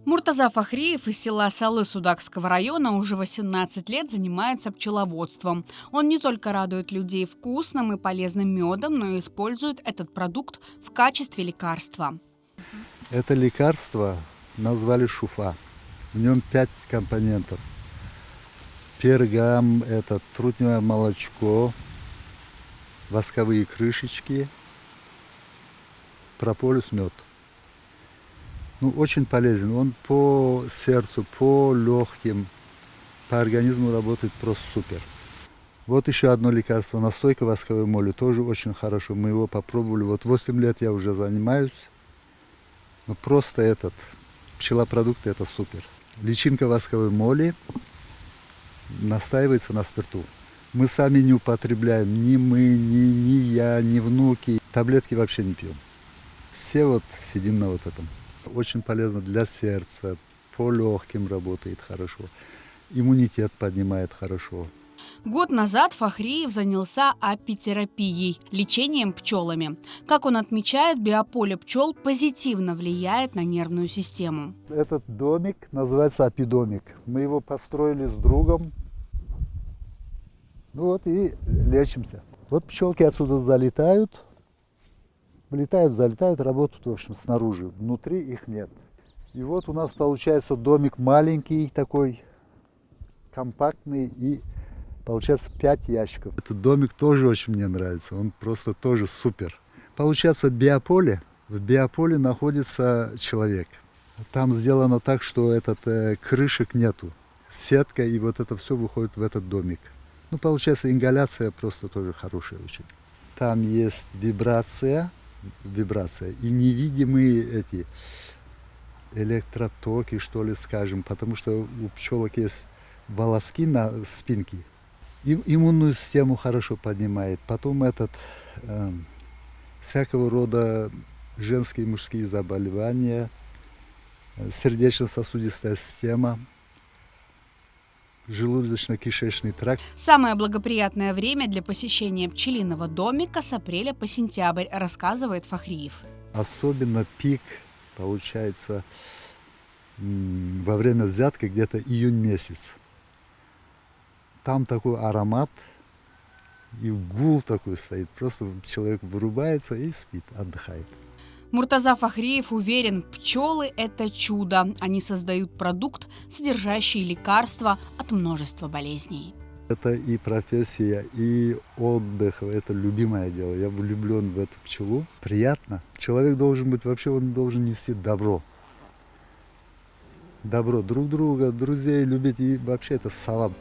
Муртаза Фахриев из села Салы Судакского района уже 18 лет занимается пчеловодством. Он не только радует людей вкусным и полезным медом, но и использует этот продукт в качестве лекарства. Это лекарство назвали шуфа. В нем 5 компонентов. Пергам – это трутневое молочко, восковые крышечки, прополис, мед. Очень полезен. Он по сердцу, по легким, по организму работает просто супер. Вот еще одно лекарство, настойка восковой моли, тоже очень хорошо. Мы его попробовали. Вот 8 лет я уже занимаюсь. Просто этот пчелопродукт это супер. Личинка восковой моли настаивается на спирту. Мы сами не употребляем, ни мы, ни я, ни внуки. Таблетки вообще не пьем. Все вот сидим на вот этом. Очень полезно для сердца, по легким работает хорошо, иммунитет поднимает хорошо. Год назад Фахриев занялся апитерапией, лечением пчелами. Как он отмечает, биополе пчел позитивно влияет на нервную систему. Этот домик называется апидомик. Мы его построили с другом. И лечимся. Вот пчелки отсюда залетают. Влетают, залетают, работают, в общем, снаружи. Внутри их нет. И вот у нас получается домик маленький такой, компактный, и получается 5 ящиков. Этот домик тоже очень мне нравится, он просто тоже супер. Получается биополе, в биополе находится человек. Там сделано так, что крышек нету. Сетка, и вот это все выходит в этот домик. Получается ингаляция просто тоже хорошая очень. Там есть вибрация и невидимые электротоки, что ли, скажем, потому что у пчелок есть волоски на спинке. Иммунную систему хорошо поднимает. Потом всякого рода женские и мужские заболевания, сердечно-сосудистая система, желудочно-кишечный тракт. Самое благоприятное время для посещения пчелиного домика с апреля по сентябрь, рассказывает Фахриев. Особенно пик получается во время взятки где-то июнь месяц. Там такой аромат и гул такой стоит. Просто человек вырубается и спит, отдыхает. Муртаза Фахриев уверен, пчелы – это чудо. Они создают продукт, содержащий лекарства от множества болезней. Это и профессия, и отдых. Это любимое дело. Я влюблен в эту пчелу. Приятно. Человек должен быть, вообще он должен нести добро. Добро друг друга, друзей любить. И вообще это саваб.